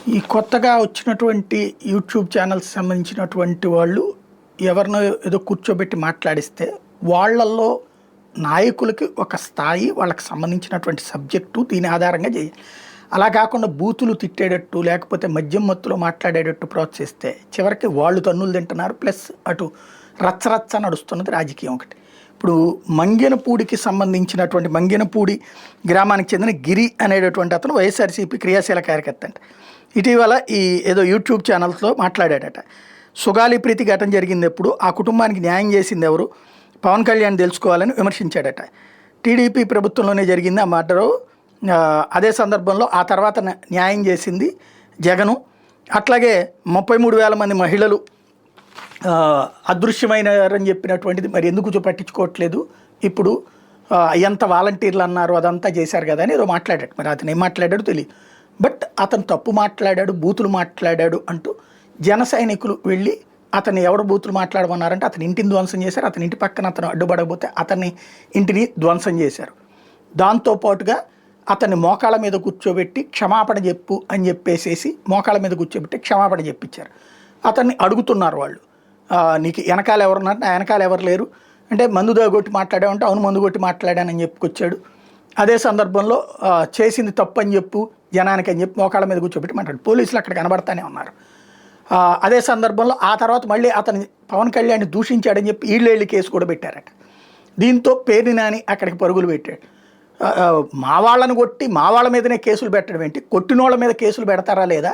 ఈ కొత్తగా వచ్చినటువంటి యూట్యూబ్ ఛానల్స్ సంబంధించినటువంటి వాళ్ళు ఎవరినో ఏదో కూర్చోబెట్టి మాట్లాడిస్తే వాళ్ళల్లో నాయకులకి ఒక స్థాయి వాళ్ళకి సంబంధించినటువంటి సబ్జెక్టు దీని ఆధారంగా చేయాలి. అలా కాకుండా బూతులు తిట్టేటట్టు లేకపోతే మద్యం మత్తులో మాట్లాడేటట్టు ప్రోత్సహిస్తే చివరికి వాళ్ళు తన్నులు తింటున్నారు. ప్లస్ అటు రచ్చరచ్చ నడుస్తున్నది రాజకీయం ఒకటి. ఇప్పుడు మంగెనపూడికి సంబంధించినటువంటి మంగెనపూడి గ్రామానికి చెందిన గిరి అనేటటువంటి అతను వైఎస్ఆర్సీపీ క్రియాశీల కార్యకర్త అంట. ఇటీవల ఈ ఏదో యూట్యూబ్ ఛానల్స్లో మాట్లాడాడట. సుగాలి ప్రీతి ఘటన జరిగింది ఎప్పుడు, ఆ కుటుంబానికి న్యాయం చేసింది ఎవరు, పవన్ కళ్యాణ్ తెలుసుకోవాలని విమర్శించాడట. టీడీపీ ప్రభుత్వంలోనే జరిగింది ఆ మర్డరు, అదే సందర్భంలో ఆ తర్వాత న్యాయం చేసింది జగను. అట్లాగే 33,000 మంది మహిళలు అదృశ్యమైనారని చెప్పినటువంటిది మరి ఎందుకు పట్టించుకోవట్లేదు, ఇప్పుడు ఎంత వాలంటీర్లు అన్నారు అదంతా చేశారు కదా అని ఏదో మాట్లాడాడు. మరి అతను ఏం మాట్లాడాడు తెలియదు. బట్ అతను తప్పు మాట్లాడాడు, బూతులు మాట్లాడాడు అంటూ జన సైనికులు వెళ్ళి అతన్ని ఎవరు బూతులు మాట్లాడమన్నారంటే అతని ఇంటిని ధ్వంసం చేశారు. అతని ఇంటి పక్కన అతను అడ్డుపడకపోతే అతన్ని ఇంటిని ధ్వంసం చేశారు. దాంతోపాటుగా అతన్ని మోకాళ్ళ మీద కూర్చోబెట్టి క్షమాపణ చెప్పు అని చెప్పేసేసి మోకాళ్ళ మీద కూర్చోబెట్టి క్షమాపణ చెప్పించారు. అతన్ని అడుగుతున్నారు వాళ్ళు, నీకు వెనకాల ఎవరున్నారు, నా వెనకాల ఎవరు లేరు అంటే మందు కొట్టి మాట్లాడామంటే అవును మందు కొట్టి మాట్లాడానని చెప్పుకొచ్చాడు. అదే సందర్భంలో చేసింది తప్పు అని చెప్పు జనానికి అని చెప్పి మోకాళ్ళ మీద కూర్చోబెట్టి మాట్లాడు. పోలీసులు అక్కడ కనబడతానే ఉన్నారు. అదే సందర్భంలో ఆ తర్వాత మళ్ళీ అతని పవన్ కళ్యాణ్ని దూషించాడని చెప్పి ఈళ్ళేళ్ళు కేసు కూడా పెట్టారట. దీంతో పేరుని నాని అక్కడికి పరుగులు పెట్టాడు. మా వాళ్ళని కొట్టి మా వాళ్ళ మీదనే కేసులు పెట్టడం ఏంటి, కొట్టినోళ్ళ మీద కేసులు పెడతారా లేదా,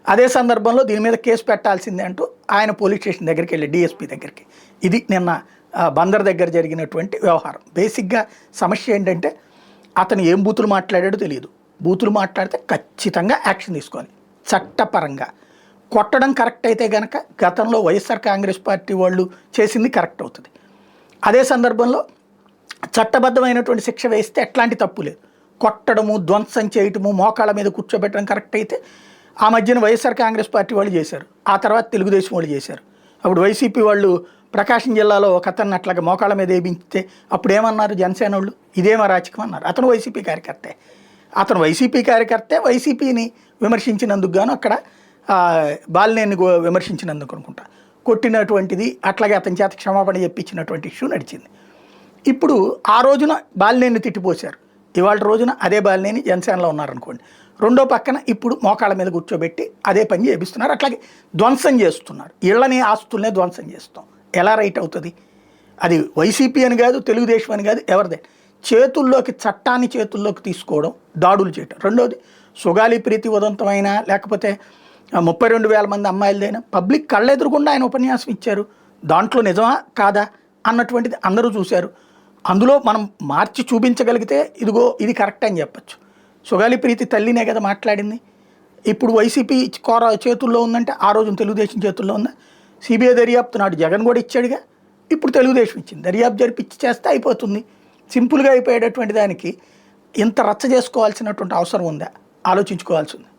అదే సందర్భంలో దీని మీద కేసు పెట్టాల్సిందే అంటూ ఆయన పోలీస్ స్టేషన్ దగ్గరికి వెళ్ళి డిఎస్పీ దగ్గరికి. ఇది నిన్న బందర్ దగ్గర జరిగినటువంటి వ్యవహారం. బేసిక్గా సమస్య ఏంటంటే అతను ఏం బూతులు మాట్లాడాడో తెలియదు. బూతులు మాట్లాడితే ఖచ్చితంగా యాక్షన్ తీసుకోవాలి చట్టపరంగా. కొట్టడం కరెక్ట్ అయితే కనుక గతంలో వైఎస్ఆర్ కాంగ్రెస్ పార్టీ వాళ్ళు చేసింది కరెక్ట్ అవుతుంది. అదే సందర్భంలో చట్టబద్ధమైనటువంటి శిక్ష వేస్తే ఎట్లాంటి తప్పు లేదు. కొట్టడము, ధ్వంసం చేయటము, మోకాళ్ళ మీద కూర్చోబెట్టడం కరెక్ట్ అయితే ఆ మధ్యన వైఎస్ఆర్ కాంగ్రెస్ పార్టీ వాళ్ళు చేశారు, ఆ తర్వాత తెలుగుదేశం వాళ్ళు చేశారు. అప్పుడు వైసీపీ వాళ్ళు ప్రకాశం జిల్లాలో ఒక అతన్ని అట్లాగా మోకాళ్ళ మీద వేయించితే అప్పుడు ఏమన్నారు జనసేన వాళ్ళు, ఇదేమో రాజకీయం అన్నారు. అతను వైసీపీ కార్యకర్తే. అతను వైసీపీ కార్యకర్తే వైసీపీని విమర్శించినందుకు గాను అక్కడ బాలినేని విమర్శించినందుకు అనుకుంటా కొట్టినటువంటిది, అట్లాగే అతని చేత క్షమాపణ చెప్పించినటువంటి ఇష్యూ నడిచింది. ఇప్పుడు ఆ రోజున బాలినేని తిట్టిపోశారు, ఇవాళ రోజున అదే బాలినేని జనసేనలో ఉన్నారనుకోండి. రెండో పక్కన ఇప్పుడు మోకాళ్ళ మీద కూర్చోబెట్టి అదే పని చేపిస్తున్నారు. అట్లాగే ధ్వంసం చేస్తున్నారు, ఇళ్ళని ఆస్తుల్నే ధ్వంసం చేస్తాం. ఎలా రైట్ అవుతుంది? అది వైసీపీ అని కాదు, తెలుగుదేశం అని కాదు, ఎవరిదే. చేతుల్లోకి చట్టాన్ని చేతుల్లోకి తీసుకోవడం, దాడులు చేయటం. రెండోది సుగాలి ప్రీతి ఉదంతమైన లేకపోతే 32,000 మంది అమ్మాయిలదైనా పబ్లిక్ కళ్ళెదురుకుండా ఆయన ఉపన్యాసం ఇచ్చారు. దాంట్లో నిజమా కాదా అన్నటువంటిది అందరూ చూశారు. అందులో మనం మార్చి చూపించగలిగితే ఇదిగో ఇది కరెక్ట్ అని చెప్పచ్చు. సుగాలి ప్రీతి తల్లినే కదా మాట్లాడింది. ఇప్పుడు వైసీపీ చేతుల్లో ఉందంటే ఆ రోజు తెలుగుదేశం చేతుల్లో ఉందా? సిబిఐ దర్యాప్తు నాడు జగన్ కూడా ఇచ్చాడుగా, ఇప్పుడు తెలుగుదేశం ఇచ్చింది. దర్యాప్తు జరిపించి చేస్తే అయిపోతుంది. సింపుల్గా అయిపోయేటటువంటి దానికి ఇంత రచ్చ చేసుకోవాల్సినటువంటి అవసరం ఉందా? ఆలోచించుకోవాల్సి ఉంది.